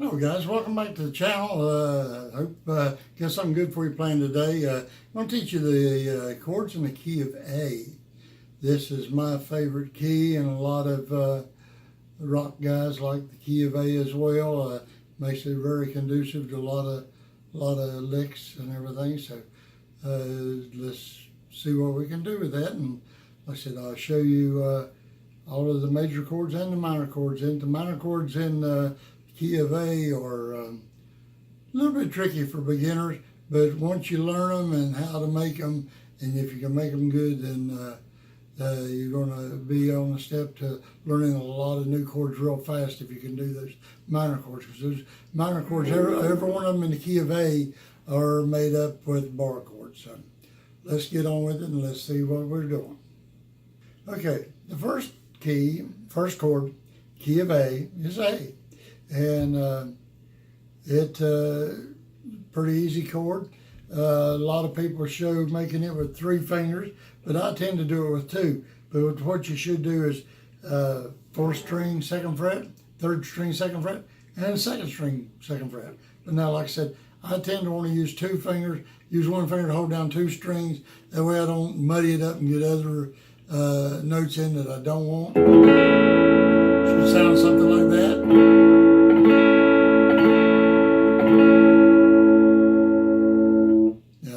Hello guys, welcome back to the channel. Hope got something good for you playing today. I'm going to teach you the chords in the key of A. This is my favorite key, and a lot of rock guys like the key of A as well. Makes it very conducive to a lot of licks and everything. So let's see what we can do with that. And like I said, I'll show you all of the major chords and the minor chords. And the minor chords in key of A are a little bit tricky for beginners, but once you learn them and how to make them, and if you can make them good, then you're going to be on the step to learning a lot of new chords real fast if you can do those minor chords. Because those minor chords, every one of them in the key of A are made up with bar chords. So let's get on with it and let's see what we're doing. Okay, the first chord, key of A, is A. And it's pretty easy chord. A lot of people show making it with 3 fingers, but I tend to do it with 2. But what you should do is 4th string, 2nd fret, 3rd string, 2nd fret, and 2nd string, 2nd fret. But now, like I said, I tend to want to use 2 fingers, use 1 finger to hold down 2 strings. That way I don't muddy it up and get other notes in that I don't want. Should sound something like that.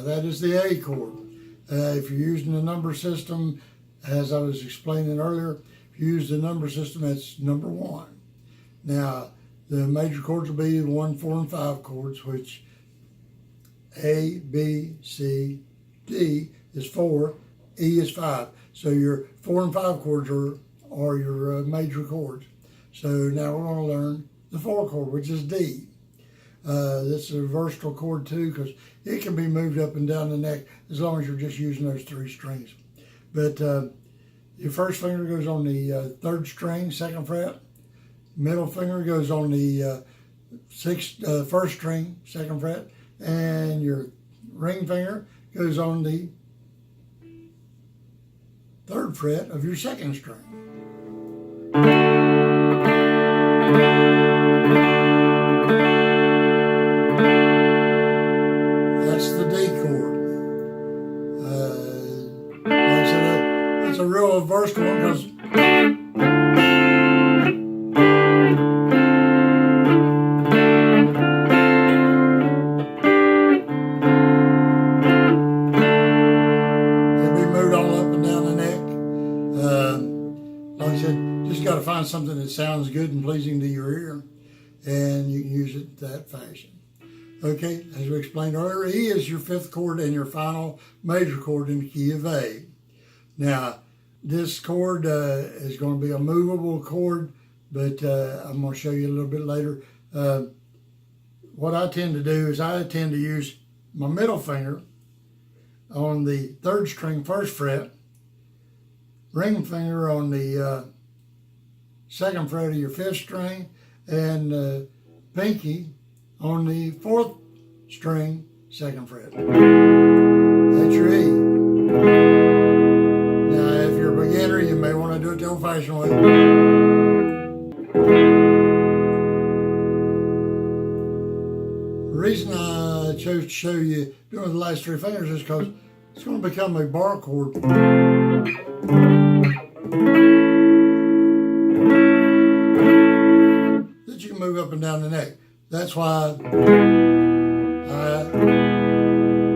That is the A chord. If you're using the number system, as I was explaining earlier, if you use the number system, that's number 1. Now, the major chords will be 1, 4, and 5 chords, which A, B, C, D is 4, E is 5. So your 4 and 5 chords are your major chords. So now we're going to learn the 4 chord, which is D. This is a versatile chord too, because it can be moved up and down the neck as long as you're just using those 3 strings. But your first finger goes on the 3rd string, 2nd fret. Middle finger goes on the 1st string, 2nd fret. And your ring finger goes on the 3rd fret of your 2nd string. That's the D chord. Like I said, it's a real versatile one because it'll be moved all up and down the neck. Like I said, just got to find something that sounds good and pleasing to your ear, and you can use it that fashion. Okay, as we explained earlier, E is your 5th chord and your final major chord in the key of A. Now, this chord is going to be a movable chord, but I'm going to show you a little bit later. What I tend to do is I tend to use my middle finger on the 3rd string, 1st fret, ring finger on the 2nd fret of your 5th string, and pinky on the 4th string, 2nd fret. That's your E. Now, if you're a beginner, you may want to do it the old-fashioned way. The reason I chose to show you doing the last 3 fingers is because it's going to become a bar chord. That you can move up and down the neck. That's why I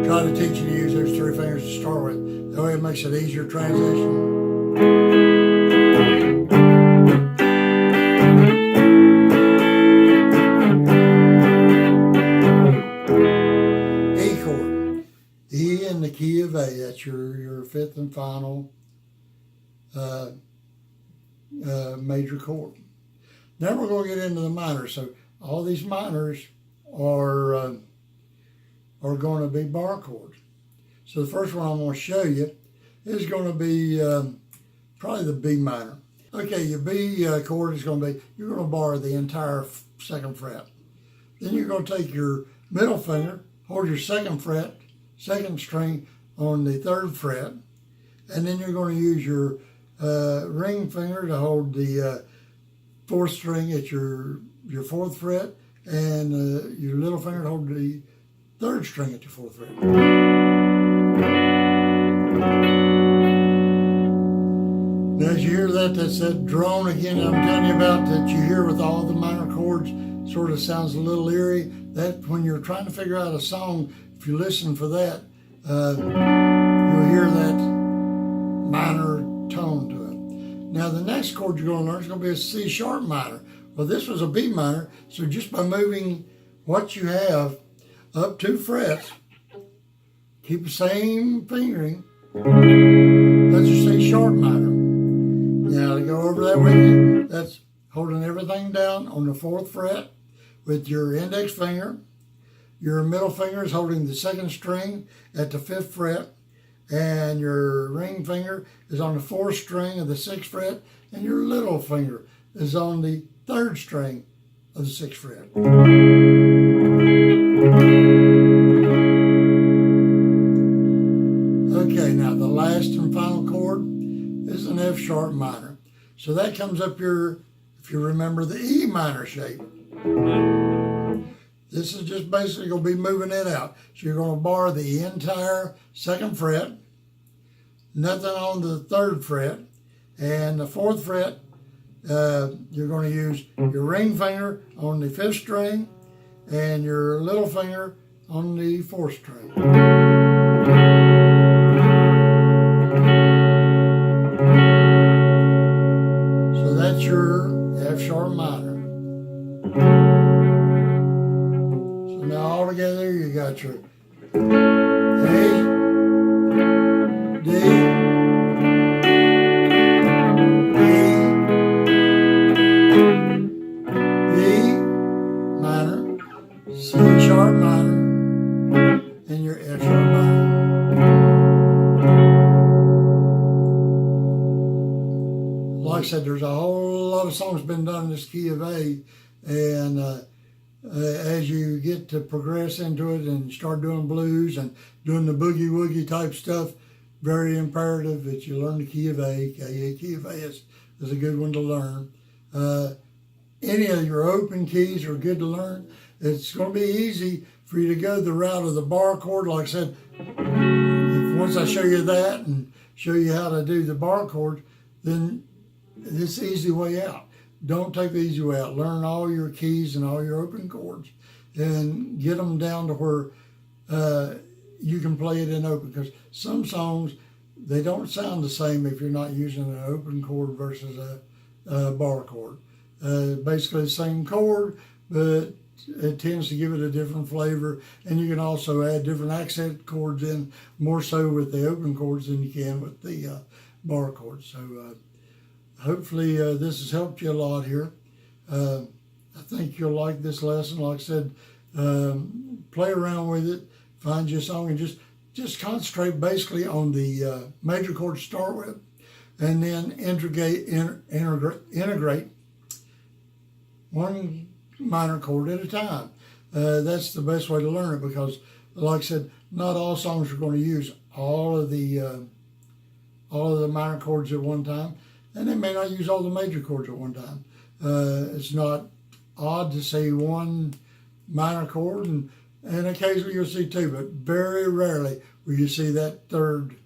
try to teach you to use those 3 fingers to start with. That way it makes it easier transition. E chord. E in the key of A. That's your 5th and final major chord. Then we're going to get into the minors. So all these minors are going to be bar chords. So the first one I'm going to show you is going to be probably the B minor. Okay, your B chord is going to be, you're going to bar the entire 2nd fret. Then you're going to take your middle finger, hold your 2nd fret, 2nd string on the 3rd fret, and then you're going to use your ring finger to hold the 4th string at your 4th fret, and your little finger hold the third string at your fourth fret. Now as you hear that, that's that drone again I'm telling you about that you hear with all the minor chords. Sort of sounds a little eerie. That when you're trying to figure out a song, if you listen for that, you'll hear that minor tone to it. Now the next chord you're going to learn is going to be a C sharp minor. Well, this was a B minor, so just by moving what you have up 2 frets, keep the same fingering, that's your C sharp minor. Now to go over that with you, that's holding everything down on the 4th fret with your index finger. Your middle finger is holding the 2nd string at the 5th fret, and your ring finger is on the 4th string of the 6th fret, and your little finger is on the 3rd string of the 6th fret. Okay, now the last and final chord is an F sharp minor. So that comes up your, if you remember, the E minor shape. This is just basically going to be moving it out. So you're going to bar the entire 2nd fret, nothing on the 3rd fret, and the 4th fret, you're going to use your ring finger on the 5th string and your little finger on the 4th string. So that's your F sharp minor. So now all together you got your A, D, C sharp minor, and your F sharp minor. Like I said, there's a whole lot of songs been done in this key of A, and as you get to progress into it and start doing blues and doing the boogie woogie type stuff, very imperative that you learn the key of A. Key of A is a good one to learn. Any of your open keys are good to learn. It's going to be easy for you to go the route of the bar chord. Like I said, once I show you that and show you how to do the bar chord, then it's the easy way out. Don't take the easy way out. Learn all your keys and all your open chords and get them down to where you can play it in open. Because some songs, they don't sound the same if you're not using an open chord versus a bar chord. Basically the same chord, but it tends to give it a different flavor, and you can also add different accent chords in, more so with the open chords than you can with the bar chords. So hopefully this has helped you a lot here. I think you'll like this lesson. Like I said, play around with it, find your song, and just concentrate basically on the major chord to start with, and then integrate one minor chord at a time. That's the best way to learn it, because like I said, not all songs are going to use all of the minor chords at one time, and they may not use all the major chords at one time. It's not odd to see one minor chord, and occasionally you'll see two, but very rarely will you see that third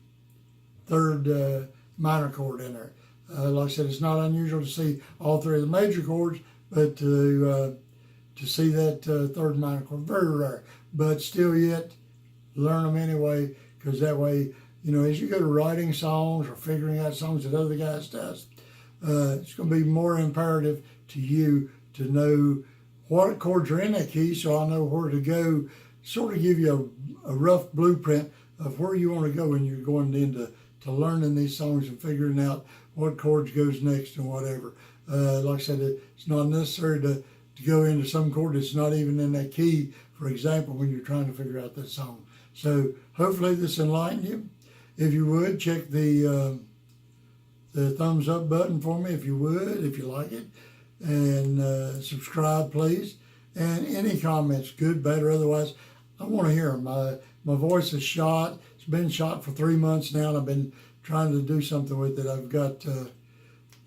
minor chord in there. Like I said, it's not unusual to see all three of the major chords, but to see that third minor chord, very rare. But still yet, learn them anyway, because that way, as you go to writing songs or figuring out songs that other guys does, it's going to be more imperative to you to know what chords are in that key, so I know where to go, sort of give you a rough blueprint of where you want to go when you're going into learning these songs and figuring out what chords goes next and whatever. Like I said, it's not necessary to go into some chord that's not even in that key, for example, when you're trying to figure out that song. So hopefully this enlightened you. If you would, check the thumbs up button for me, if you would, if you like it. And subscribe, please. And any comments, good, bad, or otherwise, I want to hear them. My voice is shot. It's been shot for 3 months now, and I've been trying to do something with it. I've got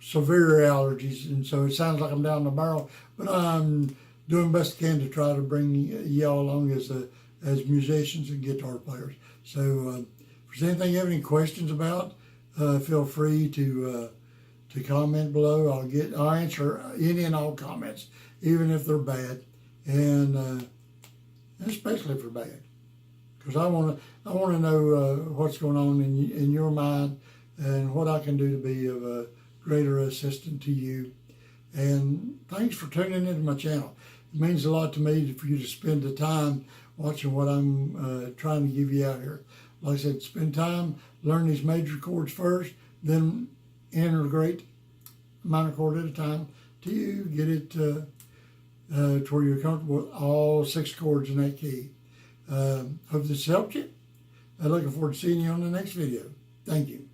severe allergies, and so it sounds like I'm down the barrel, but I'm doing best I can to try to bring y'all along as musicians and guitar players. So if there's anything you have any questions about, feel free to comment below. I'll answer any and all comments, even if they're bad, and especially if they're bad, because I want to know what's going on in your mind and what I can do to be of a greater assistance to you. And thanks for tuning into my channel. It means a lot to me for you to spend the time watching what I'm trying to give you out here. Like I said, spend time, learn these major chords first, then integrate minor chord at a time till you get it to where you're comfortable with all 6 chords in that key. Hope this helped you. I'm looking forward to seeing you on the next video. Thank you.